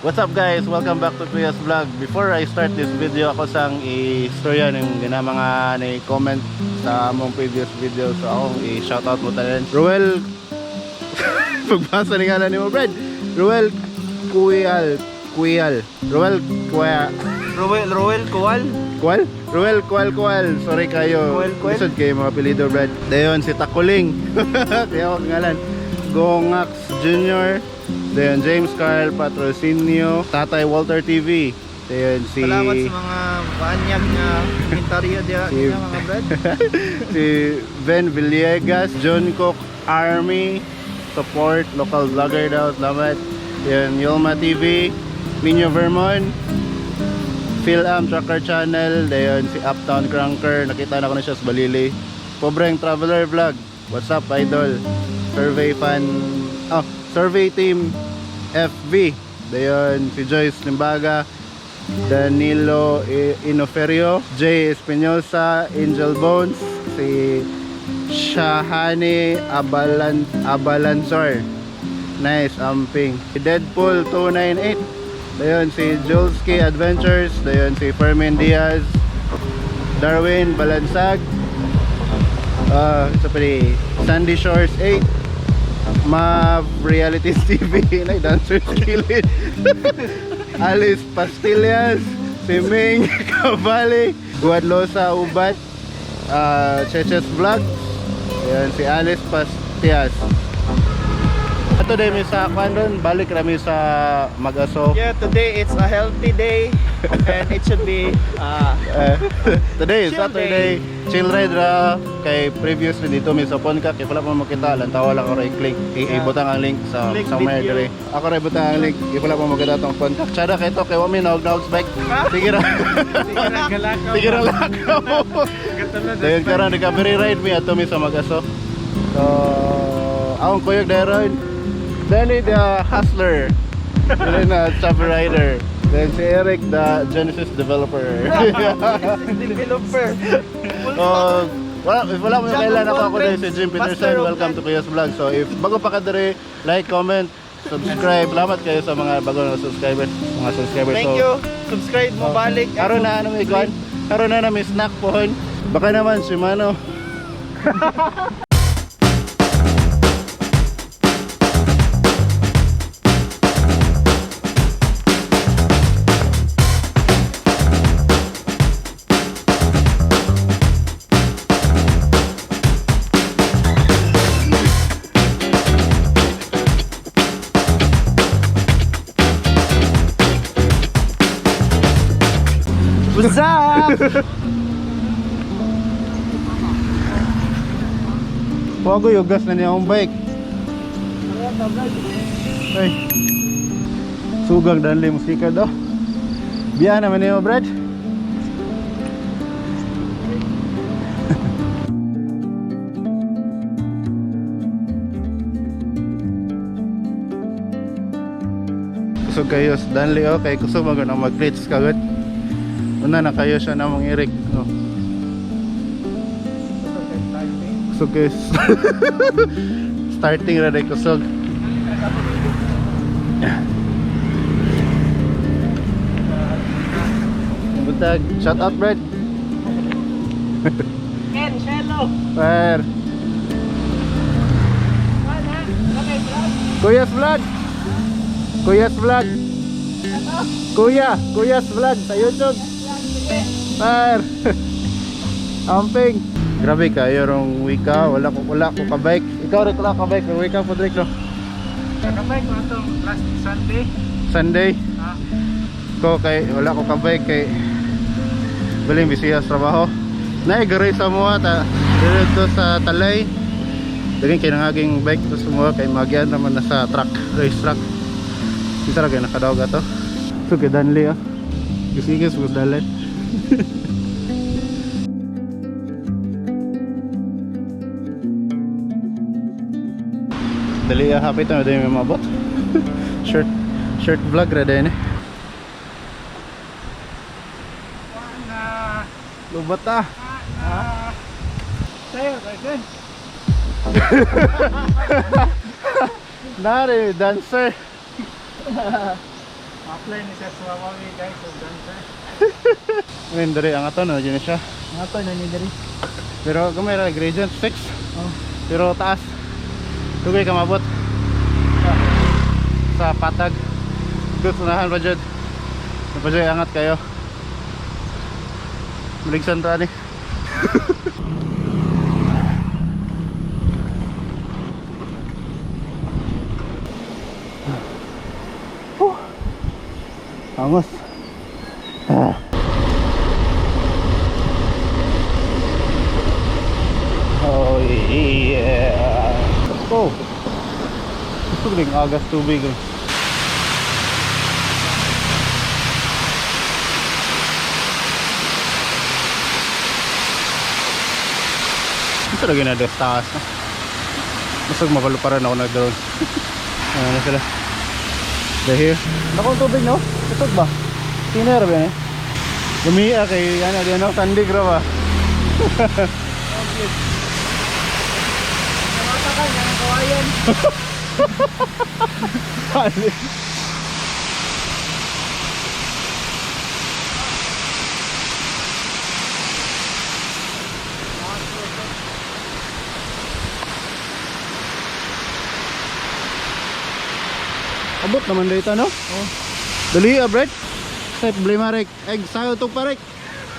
What's up guys? Welcome back to Kuya's Vlog. Before I start this video, ako sang i-storya ng mga na-comment sa among previous video. So akong i-shoutout mo tayo. Ruel pagbasa ni ngalan ni mo, Brad. Ruel Kual. Ruel Kual. Sorry kayo. Isod kayo mga apelido, Brad. Dayon si Takuling. Kaya ako ngalan. Gongax Jr. Dayon James Carl Patrocinio, Tatay Walter TV. Dayon si salamat sa mga paanyag na komentaryo diya mga Brad. Si Ben Villegas, John Cook Army Support, local vlogger daw, salamat. Dayon Yolma TV, Minyo Vermon, Phil-Am Trucker Channel. Dayon si Uptown Cranker, nakita na ko na siya sa Balili. Pobreng Traveler Vlog, what's up idol? Survey Team FB. Dayon si Joyce Limbaga, Danilo Inoferio, Jay Espinosa, Angel Bones, si Shahani Abalansor, nice amping. Si Deadpool 298. Dayon si Julski Adventures. Dayon si Fermin Diaz, Darwin Balansag, Sandy Shores 8, Mav Realities TV, Dancer Skillet, Alice Pastillas, si Ming Cavalli, Guadlosa Ubat, Cheches Vlog. Ayan, si Alice Pastillas. Today may sa Kwandon, balik kami sa Mag-aso. Yeah, today it's a healthy day and it should be today is chill Saturday, chill ride ra. Kay previously dito may sa Ponca, kay wala pa makita, lang tawa lang ako i-click, ibutang ang link sa somewhere dire. Ako ra ibutang ang link, wala pa makita tong Ponca. Tsada kay to kay wa mi naog bike. Sige ra. Sige ra lakaw. Dayon karon recovery ride mi ato mi sa Mag-aso. So, akong kuyog dayon. Danny the Hustler, then Chopper Rider, then si Eric the Genesis Developer. Wala mo kailan ako dahil si Jim Peterson. Welcome to Kuya's Vlog. So if bago pa ka dere, like, comment, subscribe. Salamat kayo sa mga bago na subscribers. Thank you. Subscribe mo balik. Karon na may iguan. Karon na may snack pohon. Baka naman si Mano. What's up? Wago yung gas na niya akong bike. Ay, sugang danli musika daw. Biya naman niyo, Brad. Kusog kayo sa danli, okay. Kusog mag-glitch kagad. Una na kayo siya namang irig, no? Kusog kayo. Starting na rin kusog. Butag, shout out, Brad. Ken, Shelo. Per Kuya's Vlog. Kuya's Vlog sa YouTube. Per amping. Grabe kayo rong wika, wala ko ka-bike. Ikaw rin wala ka-bike, wika po direct no. Kakabay ko ito last Sunday. Ko kay wala ko ka-bike kay baling bisiya sa trabaho. Naigaray sa mga ta dito sa Talay. Daging kay nangaging bike to sumuha kay magyan naman na sa truck, race truck. Kita lagi nakadaog ato. So kedanli Gisigis ko dalan. Dali hapit na din may mabot. Shirt vlog ra din. Lubat Sayo, Ken. Nari dancer. Apply ni sa Suwawawi guys, so dancer. Ngayon dari ang ato no, dyan na siya. Nga to, nanidari. Pero kung may gradient 6. Oh. Pero taas. Tugay ka mabot. Sa patag. Good, unahan pa dyan. Napadya angat kayo. Maligsan to ani. Angos. Oh yeah. Oh. Gusto ko rin agas tubig. Ito lagi na des taas na. Masag mapaluparan ako nag-drone. Ano na sila. Dahil nakong tubig no? Itog ba? Tiner ba eh? Lumiya kay ano din no? Sandig ra ba? Namatakan yan ang kawayan. Sandig. Abot naman dito no? Oh. Dali Brett. Step blimarek. Egg sayo to parek.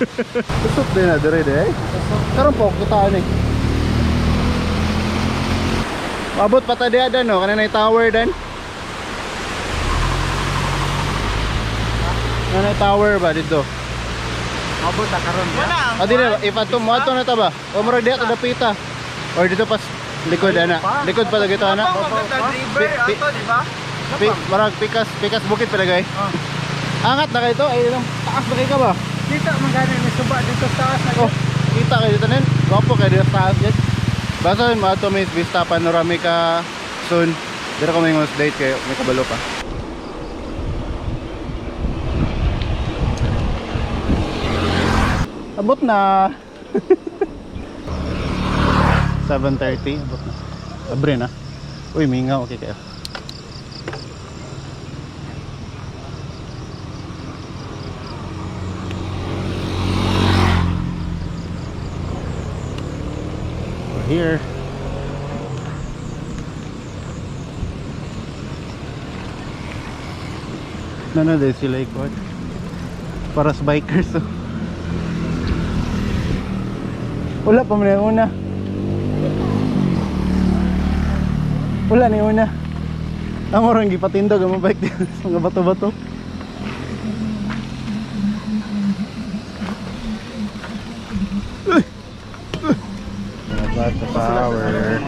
Tusok din na dire de. Karon po kitaan eh. Abot pa ta dia dan no, kanay tower dan. Kanay tower ba dito? Abot na karon ba? Adi na ipato mo ato na ta ba? O mura dia ta dapita. Or dito pas likod ana. Likod pa dagito ana. River ato, di ba? Marag pikas bukit pa dagay. Angat na kayo to, ay taas ba kayo ka ba? Kita magana may suba dito sa taas na. Oh, kita kayo dito nin. Gwapo kayo dito sa taas yan. Basta yun mga to may vista panoramica soon. Dito ko may ngos date kayo, may kabalo pa. Abot na. 7:30 abot na. Abre na. Uy, mingaw okay kayo. Here no din sila ikot para sa bikers so. Wala pa man una. Wala ni una. Ang orang gipatindog ang bike dito sa mga bato-bato. Bata power.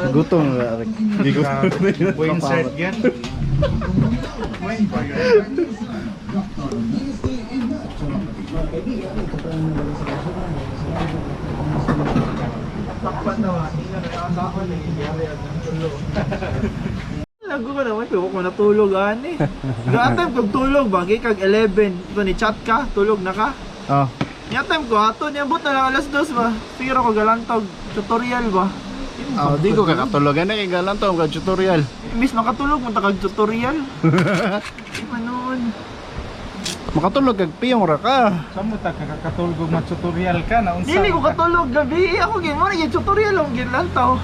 Gutom na. Insert yan. Lago ka naman, pero kung natulog ani. Gatay kag tulog ba? Kag 11. Ito ni chat ka, tulog na ka. Oh. Nyatay ko ato niabot na lang alas 2 ba. Siguro ko galantog tutorial ba. Oh, di ko kakatulog ana kay galang to ang tutorial. Imbis makatulog mo kag tutorial. Manon. Makatulog kag piyong ra ka. Samo ta kakatulog mag tutorial ka na unsa? Dili ko katulog gabi. Ako gin mo na tutorial ang ginlantaw.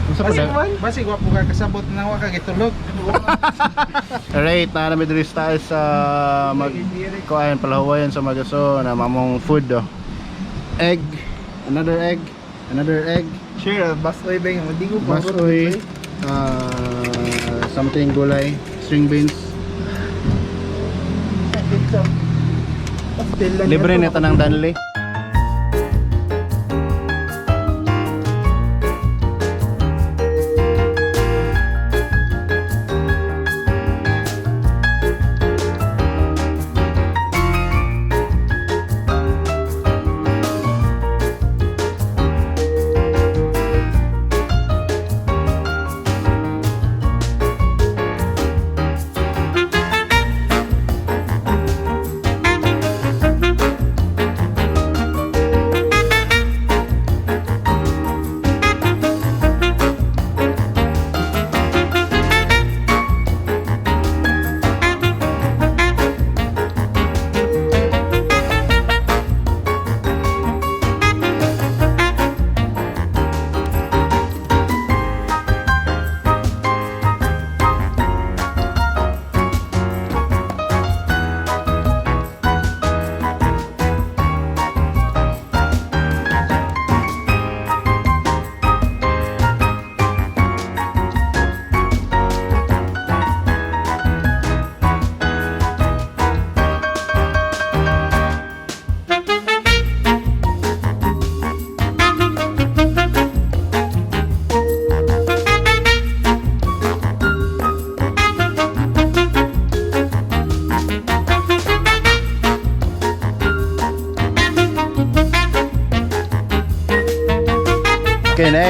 Unsa pa Kasi da? man. Basi wa po ka kasabot na wa ka gitulog. Alright, na namin diri tayo sa kuan Palahuwayan sa Mag-aso na mamong food do. Egg, another egg, another egg. Sure, basoy ba yung hindi ko pa. Basoy, something gulay, string beans. Libre na tanang danli.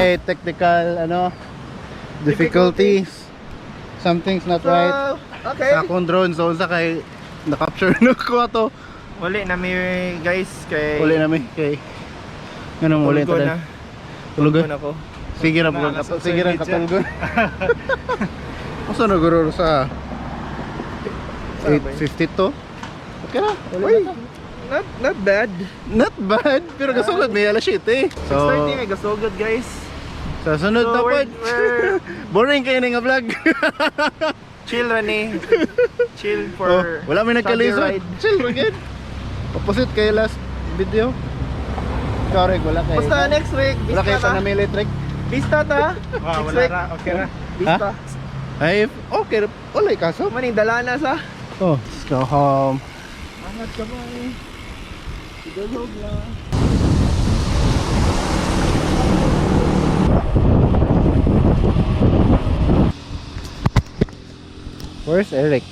may technical difficulties. Something's not right Okay. sa akong drone. So unsa kay na-capture na ko ato. Wali na mi guys kay Uli na mi kay ganun uli Tulgon ta. na. Tulugon. Tulgon ako. Sige ra po. nasa Sige ra social katulgon. Usa na guro sa Saan ba yun? 852. Okay na. Uy, not bad. Not bad, pero gasugod may alas 7. So, 6:30 may gasugod guys. sa sunod So, na pod. we're Boring kayo nga vlog. chill Rani. Chill Oh, for wala may Sunday nagkalisod. ride. Chill again. Opposite kay last video. Correct, wala kay. Basta next week, Wala kay bista ta. Panamili trick. Bista ta. Wow, Next wala week, ra, okay ra. bista. Ay, okay. Wala kaso. Maning dalana sa. Oh, let's go home. Angat ka ba eh. Sigulog lang. Where's Eric?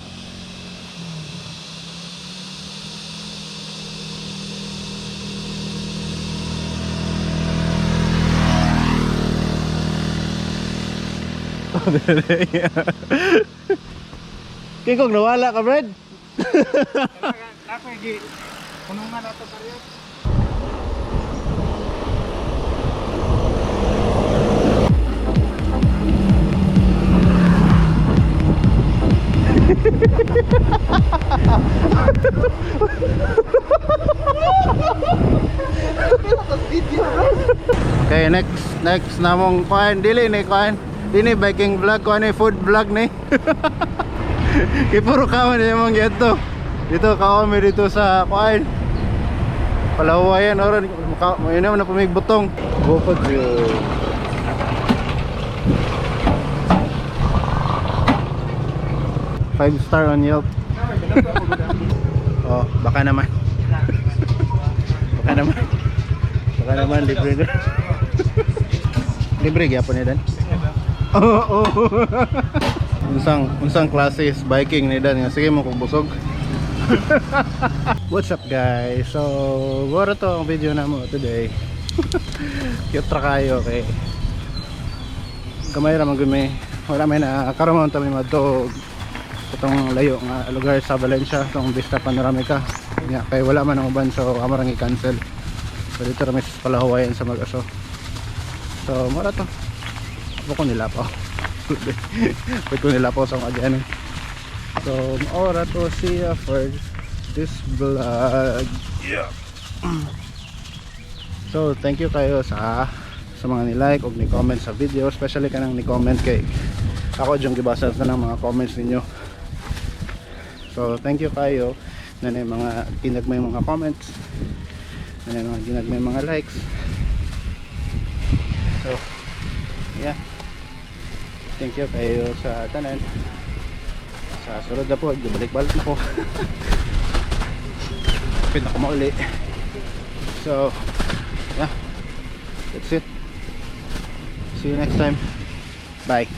Kikog nawala ka, Brad? Ako gi punungan ato kariya. Okay, next namong kuan dili ni kuan. Dini biking vlog kuan ni food vlog ni. Kay puro kawan ni mong gito. Dito kami dito sa kuan. Palahuwayan oron mo ina na pumig butong. GoPro. Five star on Yelp. Oh, baka naman. Baka naman. Baka naman libre na. Libre gyapon ni Dan. Oo. Unsang klase is biking ni Dan nga sige mo kung busog. What's up guys? So, wala to ang video namo today. Cute ra kayo kay gamay ra man gumi. Wala may na karon ta may madto itong layo nga lugar sa Valencia, itong Vista Panoramica. Nya kay wala man ang uban so amarang i-cancel. So dito ra may Palahuwayan sa Mag-aso. So mura to. Buko nila pa. Pwede ko nila po sa mga ano. So mura to siya for this vlog. Yeah. So thank you kayo sa mga ni-like o ni-comment sa video, especially kanang ni-comment kay ako yung gibasa sa ng mga comments ninyo. So thank you kayo na mga ginagmay mga comments, na mga ginagmay mga likes. So yeah, thank you kayo sa tanan. Sa sunod na po balik-balik na po. Kapit na ko mauli. So yeah, that's it. See you next time. Bye.